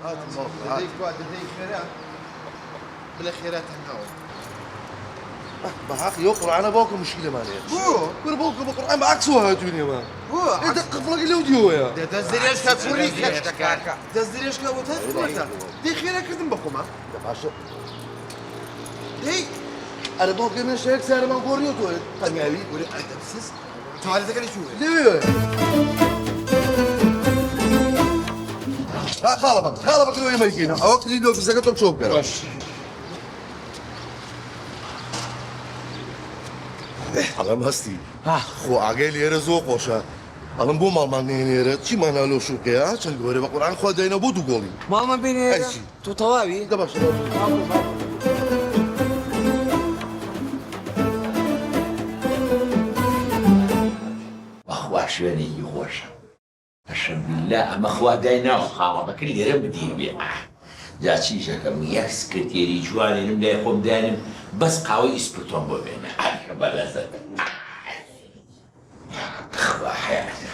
هات الموقع ديك واحد ديك خيرات بالاخيرات هناو بحق يقرأ أنا باكل مشكلة مالي بو كل باكل بقرأ أنا عكس هاي الدنيا ما بو إنت قفلك اللي وديو يا ده دزريش كفوري كاكا دزريش كوتاك دي خيرات كردم بقوما ده باشا دي أنا باكل من شيء سعر ما قوريو تو تنيابي ولي أنت بسس تعال ذكر شو ليه خالبك لو ما يجينا أوقات اللي لو في زكاتهم شوف كذا على هستي خو عقيل يرزق وشا على بو مال مانين يرد شي ما نالو شو كيا عشان قوري بقول خو دينا بودو قولي ماما بيني أي شيء تو طوابي ده باش أخوة شويني يخوش أشهد بالله أما أخوة داينا وخالطة كل يرم بدير بيه جا شيشة كم يكس كتيري جواني نم لا يقوم دانم بس قاوي يسبتون ببينا بلازت أخوة حياتي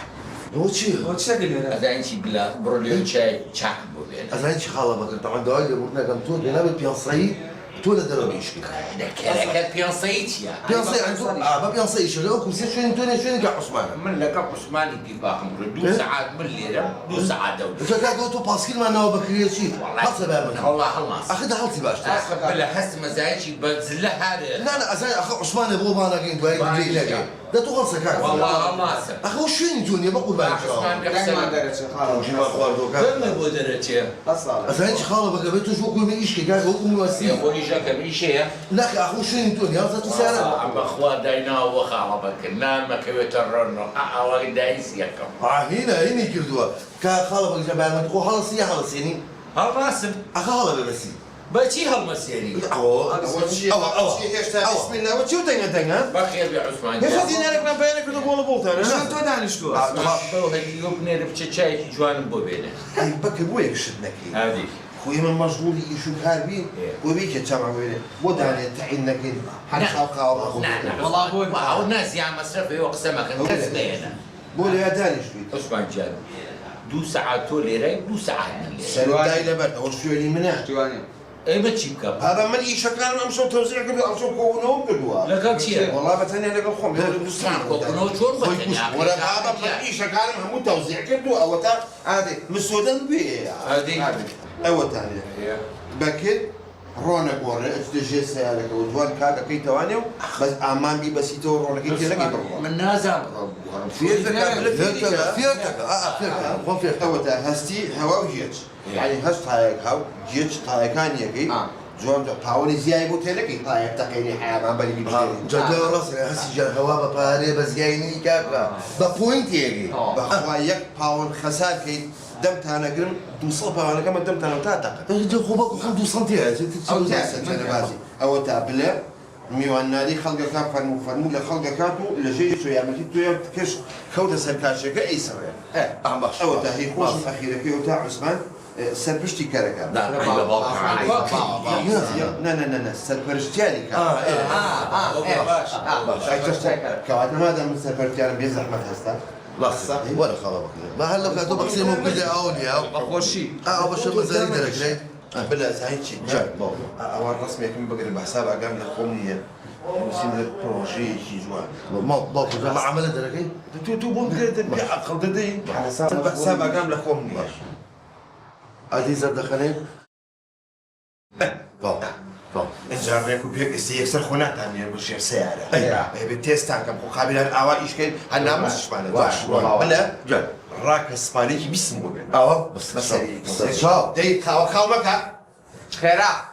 وشي وتشكل هنا هذا أنتي بلا بروليون شاي شاك ببينا أنا إنش خالبك أنت عند عيل مرنا كم تود بنا بيانصي تولد درويش كده كذا بيانصيت يا بيانصي عنده ما بيانصي شو لو كم سير شو انتوني شو نقع عثمان من لك عثماني كيفاهم دو ساعات من ليرة دو ساعات دولة انت قاعد قلت باسكيل ما نوبك هي شيء حصل بقى والله خلاص اخذ حالتي باش بلا حس مزاجي بزلها هذا لا لا أزاي أخو عثمان يبغوا ما ناقين دواي ليه ده تغلص كان والله ما سر أخو شو انتوني بقول بالك عثمان ما قبل درتش خالص شو ما أخوار دوكا ما بودرتي اصلا أزاي أنت خالة بقى بيتو شو كل ما إيش قاعد هو كل يا وسيم اخوي جاك من شيء لا أخو شو انتوني هذا تسارع عم اخوات داينا وخالبك نام كويترن اول دايس يكم هنا كردوا كخالة بقى جبال ما تقول خلاص يا خلاص يعني هالراسم أخو خالة بمسي باتي هالمسيري أو أول شيء بسم الله وتشو تنga بخير يا عثمان يا خدينا لك ما بينك ولا بولت انا شلون تودعني شلون؟ هذا اليوم نير بتشاي جوان بوبينا أي بك بويك شدنك هذه خوي من مشغول يشوف هاربين وبيك تجمع بينه ودعني تعينك حنخاو نعم والله أبوي والله الناس يا مصرفي وقسمك الناس بينا بولي يا داني شوي عثمان جاب دو ساعات ليرة دو ساعات من ليرة سنة دايلة برد أول شو اللي منها شواني اي ما تجيب كم هذا من إيش كان أمشوا توزيع قبل أمشوا كونهم قدوا لا كم شيء والله بتاني لك الخم كوكونو شون بتني ولا هذا من إيش كان هم توزيع قدوا أو تا هذه من السودان بيه هذه أو تاني بكر رونق ورا استجي سالك ودوان كذا كي توانيو بس أمان بي بس يتو رونق كي تلاقي برا من نازم فيرتك أو تا هستي هوا وجيت يعني هست هاي هاو جيت هاي كان يجي جون تاوني زياي بوتلكي طايب تقيني حياه ما بالي بيجي جدو راسي هسي جا هوا بقاري بس جايني كاكا بوينت يجي بخوايك باون خسار كي دمت انا قرم توصل انا كما دمت انا تاتا جو خوبك 5 سنتيات او تاسع انا بازي او تابله ميوانا لي خلق كان فرمو لخلق كاتو لجي شو يعمل تو كش خوته سركاشه كاي سر او تا هي خوش اخيره كي وتا عثمان سربشتي كركا لا لا سربشتيالي كان باش كواتنا هذا من سربشتيالي بيزحمت هستا لا ولا خرابك ما هلا كاتو بقسموا كذا اولياء اول شيء باش مزاري درك بلا زايد شيء جاي اول رسمي كم بقرا بحسابها قام لقوميه مسين البروجي شي جوان ما باكو ما عملت درك تو بون عقل ددي حسابها قام لقوميه هذه زاد دخلين طب جارك وبيك يكسر خونات يعني بشير سيارة بالتيستان كم قابل الأواء إيش كان أنا مش شمالة ولا جد راك إسبانيكي بيسمو بين بس شاب دي خاو مكا خيرا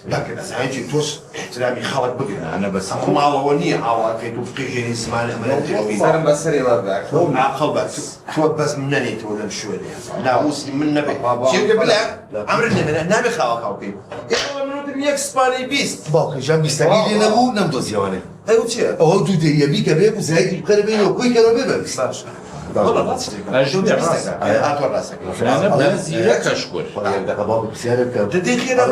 لكن أزعجي توس احترامي خالك بقنا أنا بس هم عوانية عوان في توفقي جيني اسمعني أمانة سلام بسري لباك هو عقل بس توبس منني تولم شوية ناوس من نبي شيء قبلها عمرنا من نبي خاو كيف يلا منو تبيك اسباني بيست باكو جنب يستقيل نبو نمدو زيوانه ايوه تشي او دودي يبيك بيك وزايد القربين وكوي كانوا بيبس والله لا تشتري أجود راسك أطول راسك أنا بنزيلك أشكر بابا بسيارك تدي خير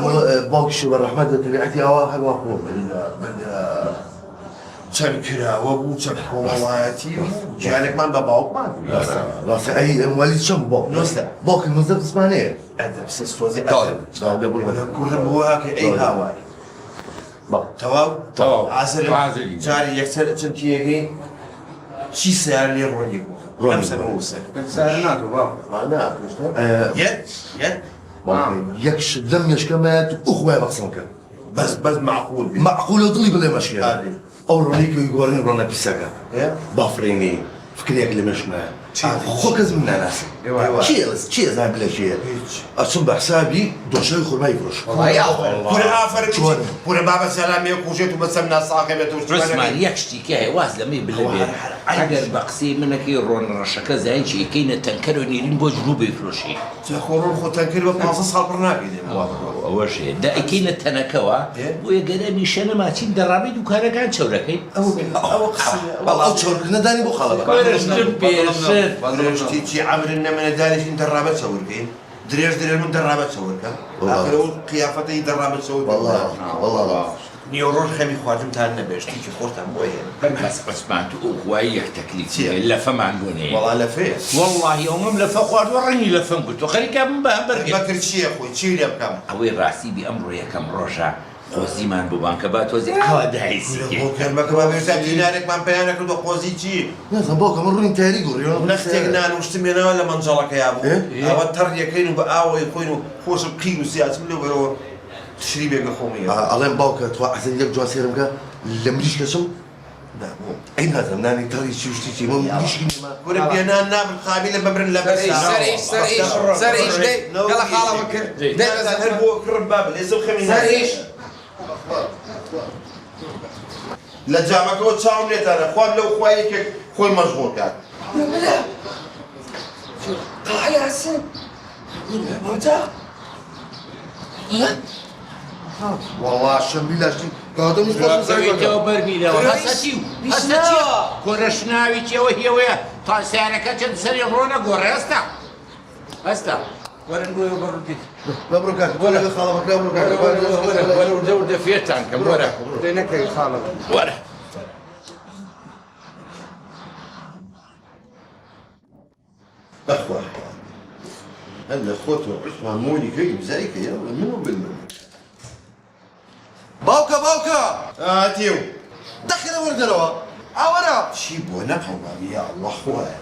باكو شو الرحمن تبعتي هوا حلوة من چەند کراوە بوو چەند کۆمەڵایەتی بوو گیانێکمان بە باوکمان ڕاستە ئەی وەلی چەند بۆ باوکم مزدە زمانەیە ئەدەب سۆزی کوڕم بووە کە ئەی هاوای تەواو حازری. جاری یەکسەر چەند تیەگەی چی سیار لێ ڕۆنی بوو ئەم سەر بووسەر سارە ناتۆ باو یەکش لەم مێشکەمەت ئوخوای بەقسم کرد بەس معقول بێ معقولە دڵی بڵێ مەشیە ئەو ڕۆنێکی گۆڕین ڕۆنە پیسەکە بافرێنی فکرێک لە مێشمە خۆ کەس من ناناسم چی ئەزان بلە چیە ئەچم بە حسابی دۆشەوی خورمای فرۆش پورە ئافر پورە بابە سەلامێ کوژێت و بەسەم ناساقە بێت و ڕسمان یەک شتێکی هەیە واز لەمەی بڵێ ئەگەر بە قسەی منەکەی ڕۆن ڕەشەکە زایکی یەکەینە تەنکەر و نێرین بۆ جنوبی فرۆشی خۆڕۆن خۆتان کرد بە 500 ساڵ پڕ ناکەین ئەوەش هەیە دا ئەیکەینە تەنەکەوە بۆ یەگەرەمی شەنە ماچین دەڕابی دوکانەکان چەورەکەی ئەو چۆرکردنەدانی بۆ خاڵە شتێکی عەمرن نەمەنە دانیشین دەڕابەت چەورکەین درێژ من دەڕابەت چەورکەم ئاخر ئەو قیافەتەی دەڕابەت چەور نیوەڕۆژ خەمی خواردنتان نەبێ شتێکی خۆتان بۆ هێن بەس بەسمان تو ئەو خوای یەک تەکلیفی لەفەمان بۆ نەیە وەڵا لەفەیە واللهی ئەومەم لەفە خواردوە ڕەنگی لەفەم گوتۆ خەریکا من بە بەرگێ بەکرد چییە خۆی چی لێ بکەم ئەوەی ڕاستی بی ئەمڕۆ یەکەم ڕۆژە قۆزیمان بۆ بانکە با تۆزی ئەوە دایسی بۆ کەرمەکە با بێستا دینارێکمان پەیانە کردو قۆزی چی نازم باوکە من ڕووین تاری گۆڕیەوە نەختێک نانوشتمێنەوە لە مەنجەڵەکەیا بوو ئەوە تەڕیەکەین و بە ئاوەی خۆین و خۆشم قیر و سیاسم لێ بەرەوە تشری بێگە خۆمی ئەڵێم باوکە تو حەسەن یەک جوان سێرم کە لە مریشکەچم ئەی نازم نانی تەڕی چی شتی چی من مریشکی نێمە وەرە بێنان نابن قابل لە ببرن لە بەرسا سەر ئیش دەی گەڵە خاڵەوە کرد هەر بۆ کڕم بابل ێزە خەمی سەر ئیش لە جامەکەەوە چاوم لێتانە خواب لەو خوایەکێک خۆی مەشغوڵ کات والله شەمبی لاشتی کاتە زەوێتەوە بەرمیلەوە هەسەچی کۆرەشناوی چێوە هێوەیە تا سیارەکە چەند سەری ڕۆنە گۆڕێ هەستا وەرن بۆ بەڕووتی بەبڕۆ کاک بۆ لەگە خاڵەمەکە بڕۆ کاک وەرە فێرتان کەم وەرە دەی نەکەی خاڵە وەرە بەخوا هەر لە خۆت و عوسمان مۆلی کەی بزایکە یا منو بالمن باوکە ئاتیو دەخێنە وەردەرەوە ئاوەرە چی بۆ نەقەڵبابی یا الله خوایە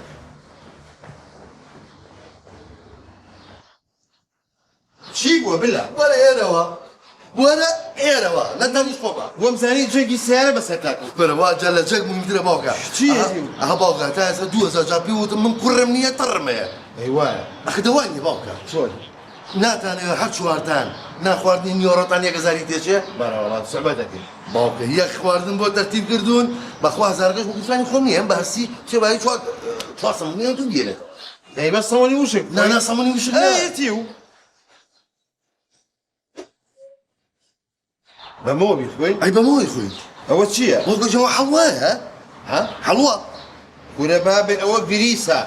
چی بۆ بلا وەرە ئێرەوە لە دەمیش خۆبە بۆم زانی جێگی سیارە بەسەر تاکە بەرە واجە لە جەک میترە باوکە چی ئەها باوکە تا ئێستا 2000 جار پێوتم من کوڕم نییە تەڕمەیە ئەیوایە ئەخ دەوای باوکە چۆن ناتانەوە هەر چوارتان ناخواردنی نیۆڕەتان 1000 تێچێ بەراوەڵات سەبە دەکەی باوکە یەک خواردن بۆ تەرتیب کردوون بەخوا هەزارگەش بۆ خۆم نییە ئەم بەهسی چێبایی چوار سەمونی تو گێنێ دەی بە سەمەنی وشک نانا سەمونی وشک ئەیەتیو بەمەوە بیخوێن ئەی بەمەوەی خوین ئەوە چییە وەگەجەوە حەڵوایە ها حەڵوە کورە بابێ ئەوە گریسە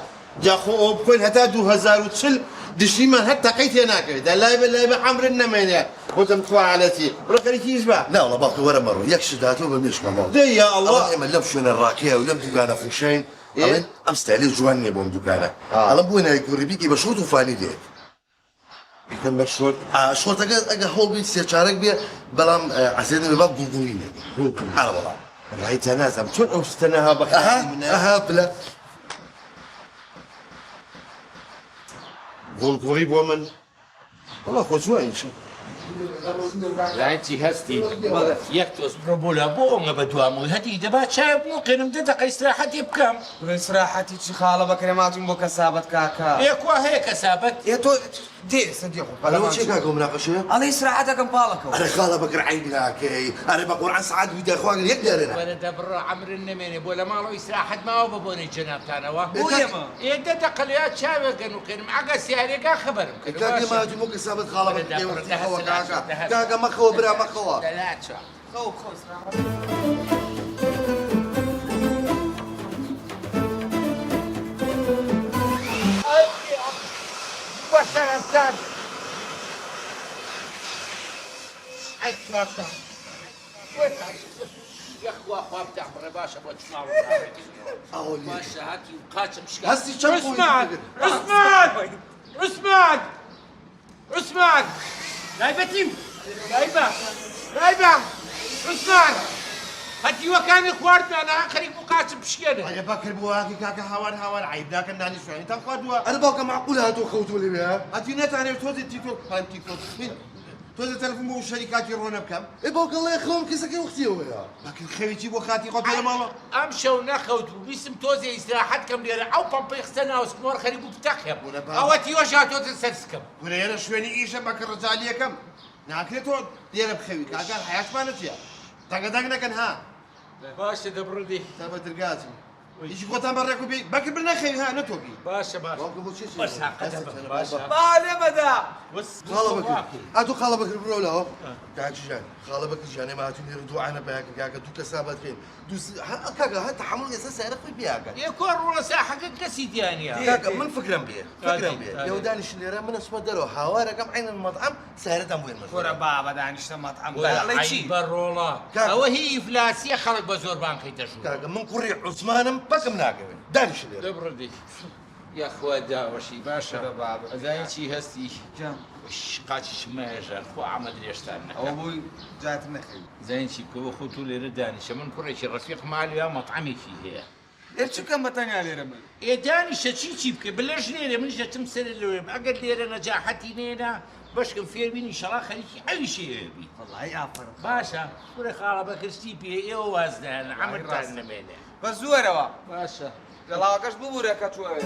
جاخۆ ئەوە بخۆین هەتا 2040 دشیمان هەر تەقەی تێ ناکەوێت لای بە عەمرن نەمێنێ بۆتم توانەتی ڕۆکەرێکیش بە ناوڵە باوکە وەرە مەڕۆ یەک شداتەوە بە مێشکە باوکە دەی یا ئەڵە ئەڵڵا ئێمە لەم شوێنە ڕاکەیە و لەم دوکانە فوشین ئەڵێن ئەم ستایلی جوان نییە بۆم دوکانە ئەڵە بۆ نای کوڕیبیکی بە شۆت و فانی دێ بیکەم بە شۆت شۆرتەکە ئەگە هەوڵ بیت سێ چارەک بێ بەڵام عەسێنە با گوڵگوڵی نێ ئاڵە بەڵام ڕایتە نازم چۆن ئەو شتە نەها بەخاطی منە ئەها بلە گوڵگوڵی بۆ من وەڵا خۆ جوانیشە لایتی هەستی یەک تۆز بڕۆ بۆ لا بۆ ئەوە بە دوامەوەی هەتی دەبا چای بموقێنم دەقە ئیستراحەتی بکەم سراحەتی چی خاڵە بەکرێماتون بۆ کەسابەت کاکە ئێکوا هەیە کەسابەت تۆ دێ سەدی خۆ ئەلەوە چێ کاکە مناقەشەیە ئەڵێ استراحەتەکەم پاڵەکەەوە ئەرە خاڵە بەکر عین ناکەی ئەرە بە قورعان سەعات ویدە خواگەن یەک دارێنە وەرە دەبڕە عەمرن نەمێنێ بۆ لە ماڵەوە ئیستراحەت ماوە بە بۆنەی جەنابتانەوە بۆ ئێمە ئێدە دەقەلیا چاوێگەن و کردم ئەگە سیارێکا خەبەرم کرد کاکە ماجی مۆ کەسابەت خاڵە بەکرێوە کاکە کاکە مەخەوە برا مەخەوە دەلاچە وەسەرەتان ئەی يخوا خواب تعبر باشا ابو تسمع اقول باشا هاتي وقاتم مش هسي كم عثمان عثمان عثمان لايبتيم لايبة عثمان هاتي وكان خواردنا انا خليك مقاتم بشكله انا بكر بواكي كاكا هاوار عيب لكن ناني شو انت خدوا انا باقي معقول هاتوا خوتوا لي بها هاتي نت انا توزي تيك توك فاهم تيك توك مين توزي تلفون بو شركات يرونا بكم اي باقي الله يخلون كيسك وقتي ويا لكن خويتي بوخاتي قلت له ماما امشوا ناخذ باسم توزي استراحتكم ليرة او بامبي خسنا وسكنور خليكم بتخيب ولا بابا. او تي وجهات تسلسكم ولا انا شويني ايش بكر رجاليه كم ناكلتو ديال بخوي كاكا الحياه ما نتيا دقدقنا كان ها باشا دبردي ثبت القاسم يجي قوتان بريكو بي بكر بنا خي ها نتوقي باشا باقي بو شيء بس باشا ما عليه بدا خاله بكر هاتوا خاله بكر برولا اهو قاعد جان خاله بكر جاني ما هاتوا يردوا عنا بهاك كاكا دو كسابات خير دوس كاكا هات تحمل اساس سعر في بياكا يكون روسا حقك كسيد يعني كاكا من فكرا بيه فكرا بيه يا ودانش اللي راه من اسود درو حوارا كم عين المطعم سعرتها وين ورا بابا دانش مطعم الله يشي بالرولا كاكا. او هي افلاسيه خلق بزور بانكي تشوف كاكا من قري عثمان بكم ناقبه دانش اللي دبردي يا اخوة داوشي باشا بابا. زين شي هستي جام وش قاتش شماجر خو عمد ليش تاعنا ابوي جات نخي زين شي كو خوتو لي رداني شمن كوريشي رفيق مالي يا مطعمي فيه ايش كم تاني على رمل يا داني شتي تشيبك بلاش ليره من جات تمثل اللي اقل ليره نجاحتي لينا باش كان في بين ان شاء الله خليكي اي شيء يبي والله يعفر باشا كوري خاله بكر ستيبي اي وازدان عمل تاعنا مينا بزوره باشا يلا كاش بوريك شويه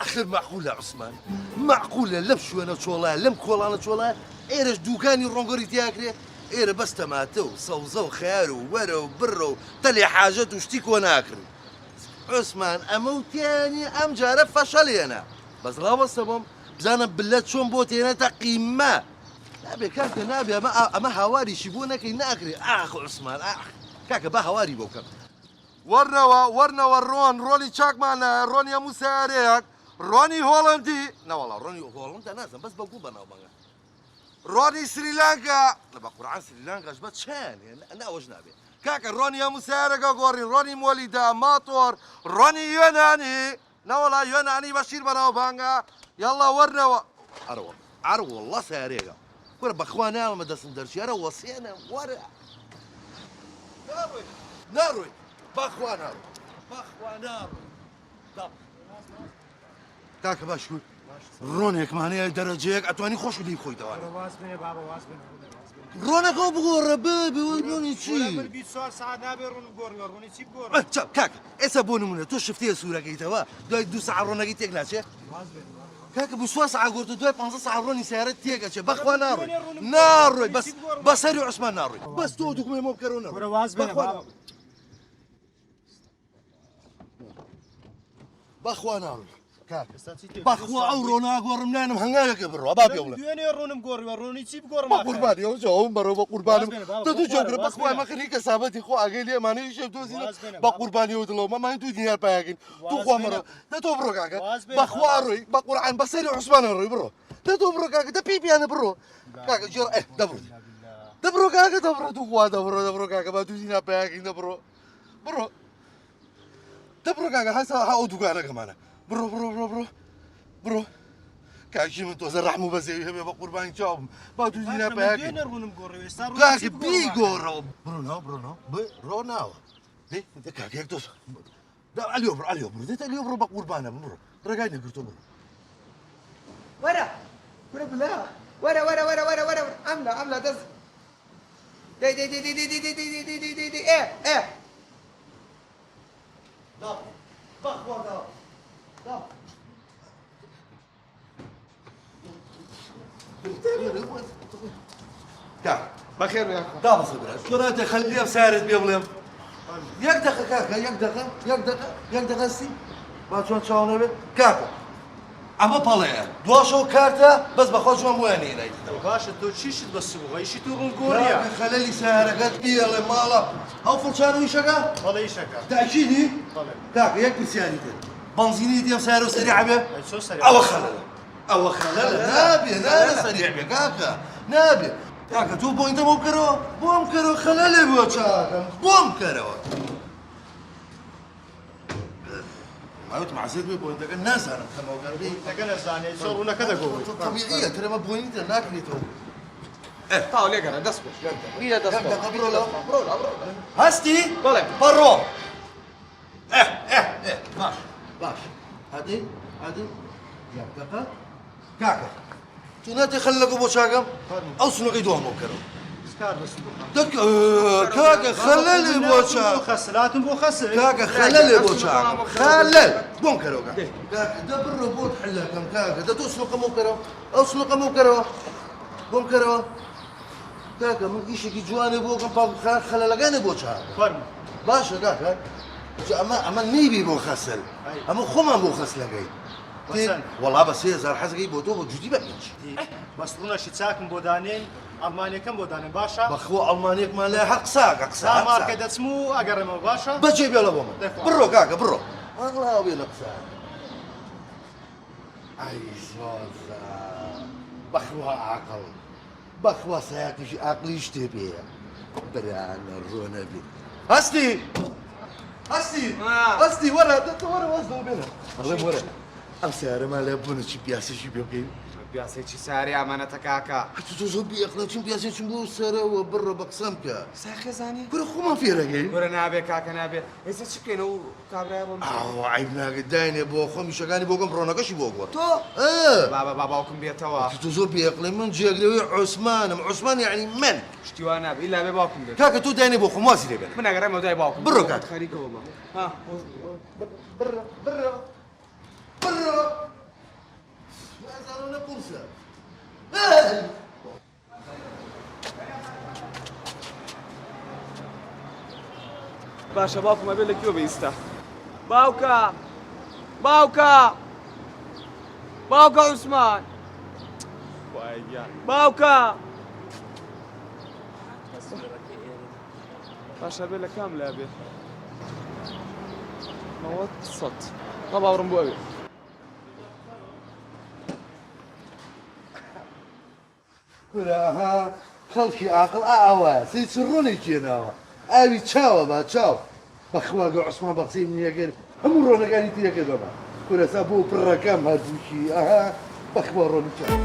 اخر معقوله عثمان معقوله لبش وانا تشولا لم كولا انا تشولا ايرش دوكاني رونغوري تاكري اير بس تماتو صوزو خيارو ورو برو تلي حاجات وشتيك وانا اكري عثمان اموتياني ام جارب فشلي انا بس لا بصبهم بزانا بلاد شون بوتينا تقيمه نابي كاكا نابي اما هواري شبونا كي ناكري اخ عثمان اخ كاكا با هواري بوكا ورنا ورون روني تشاك معنا روني يا مساريك روني هولندي لا والله روني هولندا ناس بس بقول بنا وبنا روني سريلانكا لا بقول عن سريلانكا جبت شان انا وجنا به كاكا روني يا مساريك غوري روني مولدا ماطور روني يوناني لا والله يوناني بشير بنا وبنا يلا ورنا عرو والله ساريك ورا بخوانا ما داس ندرشي انا وصينا ورا ناروي بخوانا طب كاكا باش شو رونيك ماني درجيك اتواني خوش لي خوي دوان واسبني بابا واسبني رونيك ابو ربابي وروني شي البيت صار ساعة نابي روني تسيب غور كاكا ايش ابوني من تو شفتي صوره كي توا دو ساعه رونيك تيك ناشي كاكا بسوا ساعه قلت دو 5 ساعه روني سيارات تيك بخوانا ناروي بس هري عثمان ناروي بس تو دوك مو كرونا واسبني بابا بخوا ناروي كاكا بخوا او رونا غورمنا مهناك برو بابي ولا ديوني رونم غور روني تسيب غور قرباني يا جو مرو قرباني تدو جوجر بخوا ما خليك سابتي خو اغيلي ماني شفتو زين بقرباني ودلو ما انتو دنيا باكين تو خو مرو تدو برو كاكا بخوا روي بقران بسري عثمان روي برو تدو برو كاكا ده بيبي انا برو كاكا جور دبرو كاكا دبرو تو خوا دبرو كاكا ما تو دنيا باكين دبرو دبرو كاكا هسه هاودو كاكا كمان برو كاكي من توزر رحمو بس يبي بقربان شوب ما تجينا باكي رونم غور كاكي بيغورو برو ناو دي كاكي توس ده اليو برو ده اليو برو بقربان برو رجعنا قلت برو ورا بلا ورا عمله دز دي ايه لا بخوا لا كاك بخير يا اخو دابا صبر شو انت خليها سارد بيظلم يقدق كاكا يقدق سي ما شلون شلون كاكا اما بالي دوشو كارتا بس بخرج من ويني رايت باشا تو شيش بس بغا يشي تو غوريا خلي سارقت بيا مالا او فرشانو يشقا والله يشكا تاكيدي كاكا يكفي سيارتي بنزيني ديال سعره سريع به شو سريع او خلل نابي لا سريع به كاكا نابێ کاکە تۆ بۆینتە بۆ بکەرەوە بۆم کەرەوە خەلە لێ بۆ چاکەم بۆم کەرەوە ئەوت معزێت بێ بۆینتەکە نازانم کەمەوەگەڕی تەگە نەزانێت زۆر ڕوونەکە دەگۆڕی طبیعیە ترەمە بۆینتە ناکرێتەوە تاو لێگەڕە دەست بۆ بیرە دەست بۆ کاکە بڕۆ لەوە هەستی بەڵێ بەڕۆ باش هادی کاکە کاکە تو ناتی خەلە لەگە بۆ چاکەم ئەو سنووقی دووەم بۆ بکەرەوە کاکە خەلە لێ بۆ چاک خەسراتم بۆ خەسر کاکە خەلە لێ بۆ چاکەم خەلە بۆم کەرەوە کاکە دە بڕۆ بۆت حلەکەم کاکە دە تۆ سنووقەم بۆ بکەرەوە ئەو سنووقەم بۆ بکەرەوە بۆم کەرەوە کاکە من ئیشێکی جوانێ بۆ بکەم پاڵ خەلەلەکانێ بۆ چاکە فەرمو باشە کاکە ئەمە نەیبی بۆ خەسل ئەمە خۆمان بۆ خەسلەکەی وەڵا بە 3000 حەزەکەی بۆ تۆ بۆ جوودی بە پێنج بەس ڕوونەشی چاکم بۆ دانێن ئەڵمانیەکەم بۆ دانێن باشە بەخۆ ئەڵمانێکمان لە حەق ساکە قسە مارکە دەچم و ئەگەڕێمەوە باشە بەجێ بێڵە بۆ من بڕۆ کاکە بڕۆ وەڵا بێ لە قسە ئای زۆزە بەخوا عاقڵ بەخوا سایاقیشی عاقلی شتێ بێ برانە ڕۆنە بێ هەستی هەستی وەرە وەرە وەزدە بێنە ئەڵێم وەرە ئەم سیارەمان لە بوونەچی پیاسێکی پێ بکەین پیاسێکی ساری ئامانەتە کاکە تۆ زۆر بیەقڵە چون پیاسێکم بۆ سەرەوە بڕە بە قسەم کە ساخێزانی گورە خۆمان فێرەگەین گورە نابێ کاکە نابێ ئێستا چ بکەین و کابرای بۆ عیب ناگەت داینێ بۆ خۆ میشەکانی بۆگەم ڕۆنەکەشی بۆ گوە تۆ بابا باوکم بێتەوە تۆ زۆر بیەقڵی من جێگرەوەی عوسمانم عوسمان یعنی من شتیوان نابێ ئیلا بێ باوکم بێت کاکە تۆ داینێ بۆ خۆم واسی لێ بێنە من ئەگەڕێمەوە دوای باوکم بڕۆ کاکە خەریکەوە بە بڕۆ نازانە قورسە باشە باوکمە بێت لە کوێ بەئیستا باوکە عوسمان باوکە باشە بێت لە کام لا بێت مەوەت سەد تا باوڕم بۆ ئەوێ کورەها خەڵکی عاقڵ ئاوە سی ڕۆنی کێناوە ئاوی چاوە با چاو بەخواگە عوسمان بە قسەی منیەگەر هەموو ڕۆنەکانی تیەکە دەما کورەسا بۆ پڕەکەم هەردووکی ئاها بەخوا ڕۆنی چاو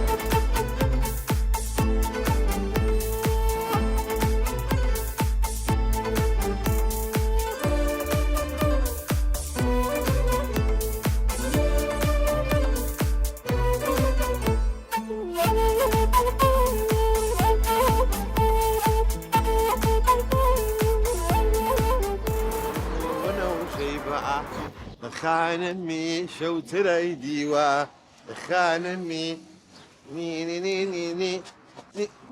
خانمي شوتري ديوا خانمي ني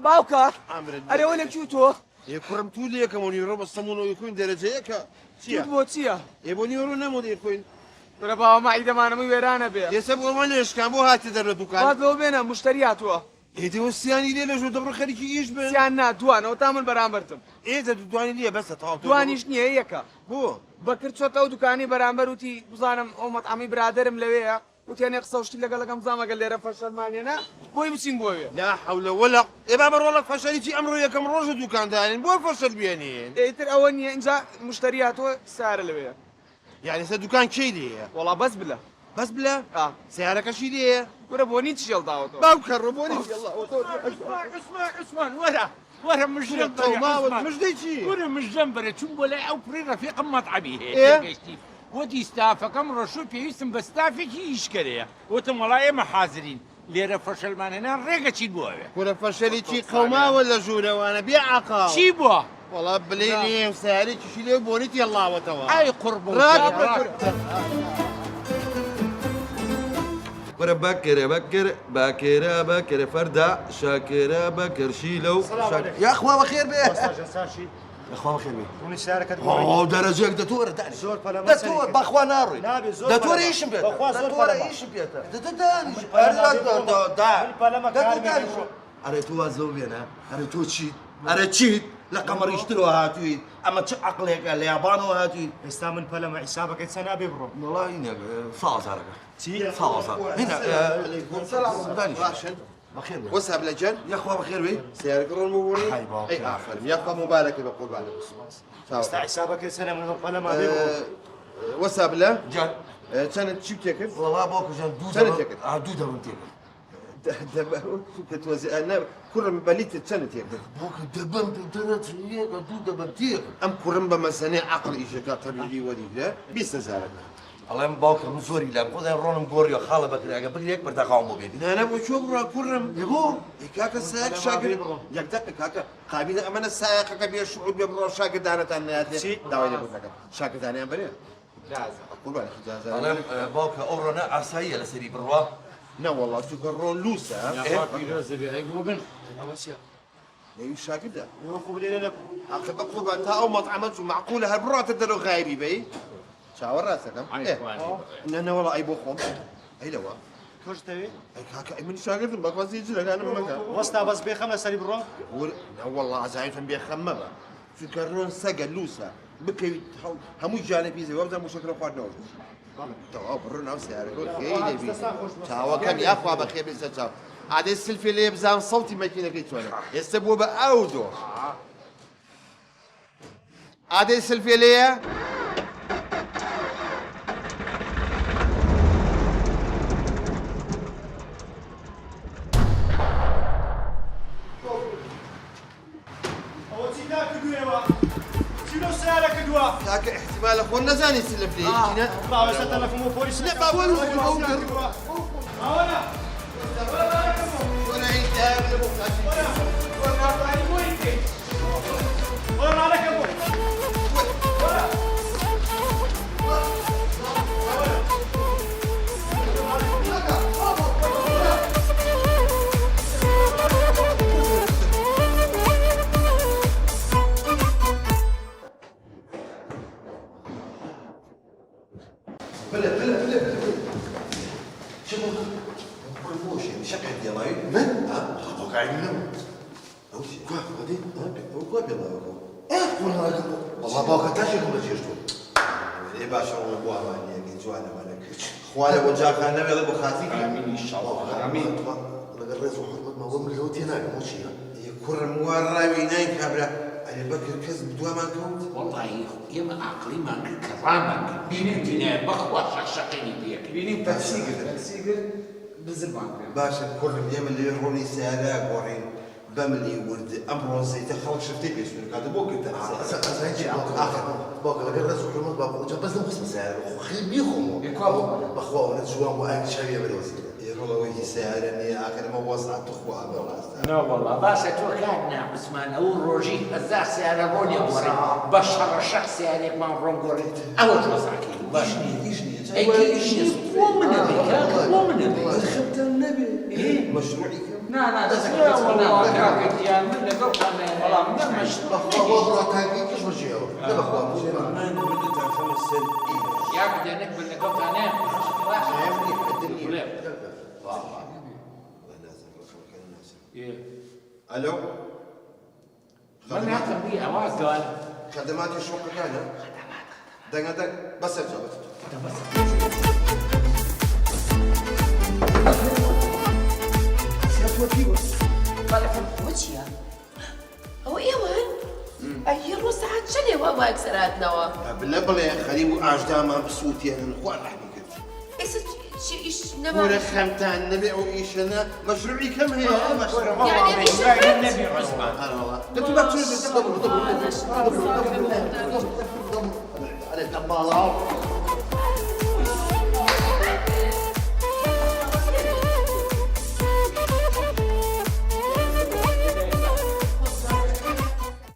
باوکە ئەرێ وەلێک چوو يكرم تولي كمان يروح الصمون ويكون درجة كا چوت بۆ چییە يبون يورو نمود يكون برە باوە ماعیدەمانەمەی وێرانە بێ يسبب وما ليش كان بو هاتي در الدكان هات لەوە بێنە مشتری هاتووە إيه وسياني ليه لجو دبر خليك يجيش بس سیان نا دوانەوە تا من بەرامبەرتم إيه دواني ليه بس طاو دوانیش نییە یەکە بو بەکرد چۆتە ئەو دوکانی بەرامبەر وتی بزانم ئەو مەطعەمی برادرم لەوەیە وتیانێ قسە شتی لەگەڵەکەم زامەگەل لێرە فەشەلمانێنە بۆی بچین بۆوێ لا حول ولا إيه بابا والله فشلي في أمره يا كم روج دكان دانين بو فشل بينين ئیتر ئەوە نییە اینجا مشتری هاتووە سارە لەوەیە يعني سدكان كي ليه وەڵا بەس بلە بس بلا سيارك شي ليه گورە بۆ نی چێڵداوەتەوە باوكر ربوني يلا عثمان ورا مش جنبري مش ديتي ورا مش جنبري چون بۆ لای ئەو پڕی ڕەفیقم مەطعەمی إيه؟ هەیە وتی ستافەکەم ڕۆژوو پێویستم بە ستافێکی ئیشکەرەیە وتم وەڵای ئێمە حازرین لێرە فەشەلمانێنان ڕێگە چیت بۆ ئەوێ ولا فشلي شي قوما ولا جونا وانا بيع عقال چی بووە والله بليني وساري شي ليه بونيت يلا وتوا ئای قورب ورا بكر فردا شاكرة بكر شيلو يا اخوة بخير به ساشی يا اخوة بخير به ڕوونی سیارەکەت اوه درجة دتور داني زۆر پەلەمە دتور باخوا ناروي نابێ زۆر دتور پەلەمە. ايش بيت بەخوا زۆر دتور پەلەمە. ايش بيت اري تو زوبينا اري تو تشيت اري تشيت لا قمر يشتروا هاتوي اما تش عقلك اليابان هاتوي ئێستا من پەلەمە حیسابەکەی چە نابێ بڕۆ والله هنا صاص هنا چی صاص هنا عليكم السلام داني بخير وسهب لجن يا اخوة بخير بي سيارك رون مبوري هاي بابا. اي عفوا يا اخوة مبارك بقول بعد استا حسابك سنه من القلم هذا وسهب له جان كانت شو بتاكل؟ والله باكو جان سنة دودا تكت. دودا بنتيك كتوزع انا كل بليت سنة تاكل بوك دبم تنت هي دودا بنتيك ام كرم بمساني عقل ايش طبيعي ولي لا بيس زارك الله يم باكر مزوري لا خذ رون مغوريو خاله بكري بكري يكبر تاخاهم بوبي انا بشوف كرم يبو كاكا السائق شاقر يقدق كاكا قابل امانه السائق كبير الشعوب بيبرو شاقر دانا تانا داوي يقول لك شاقر دانا بريا جاز اقول بالك جاز الله يم باكر اورونا عسايه لسري بروا لا والله سكرون لوسا يا ايه شاقر ده يوقف لنا اخذ اقول انت او مطعمات معقوله هالبرات تدرو غايبي بي شاور راسك انا والله اي بوخم اي لوا كوش تبي اي كاكا من شاقر ما قصدي يجي لك انا من مكان وسطا بس بخمسه سري برو والله عزايم بيخمم سكرون سجل لوسا بكي همو جانبي زي وابدا مشكله خوات نوج تو برنا وسيارة خير بي تاوا كم يا اخوا بخير بس تاوا عاد السلفي اللي بزام صوتي ماكينه كيتوانا يستبوا باودو عاد السلفي اللي او تيدا كدوا شنو سعرك كدوا كاك احتمال اخونا زاني سلف لي جينا ما وصلت لك مو بوليس لا ما بقول هنا ولا انت ورا عليك ابو شكل ديالي من؟ توقع منهم كيف غادي؟ هو بيلا والله باكر تاشي كم جيرتو ايه باشا هو ماني جوانا مالك اخوانا وجاك انا يلا بخاتي امين ان شاء الله امين انا قريت وحرمت ما ومن الهوتي هناك مو شيء يكون مورا وينين كابلا علي بكر كذب دوا ما كنت والله يا ما عقلي ما كرامك بيني بيني بخوة شقشقيني بيك بيني تسيقر بالزبان باشا كل يوم اللي يروني سالاك ورين بملي ولد امر زي تخرج شفتي بيش من هذا بوك انت زين اخر باكر قريت وحرمت باكر بس نقص مسائل خير بيخو بخوا ولد شوام واكل شويه بالوزير يرولا ويجي ساهرني اخر ما وصلت اخوة لا والله باشا تو كان عثمان او روجي ازاح سيارة روني وري بشر الشخص يعني ما رونغوري او جوزاكي يجني ايش مو من ذيك مو من ذيك خبت النبي ايه مشروعي كم لا ده والله كاك يا من لقوا انا والله من مشروع بخوا تاكي كيش بجيو لا بخوا ما نبدأ 5 سنين يا بدي نقبل لقوا انا الو من هذا بيها واحد قال خدمات شو كان دق بس ارجع وجهها هو ايوان اي روس عاد شنو هو اكسراتنا بالله بلا خليم اجدام بصوتي انا نخوان رحمي كده ايش ولا نبى خمتان النبي او ايش انا مشروعي كم هي مشروع يعني ايش النبي عثمان سبحان الله انتوا ما تشوفوا انا الدبالة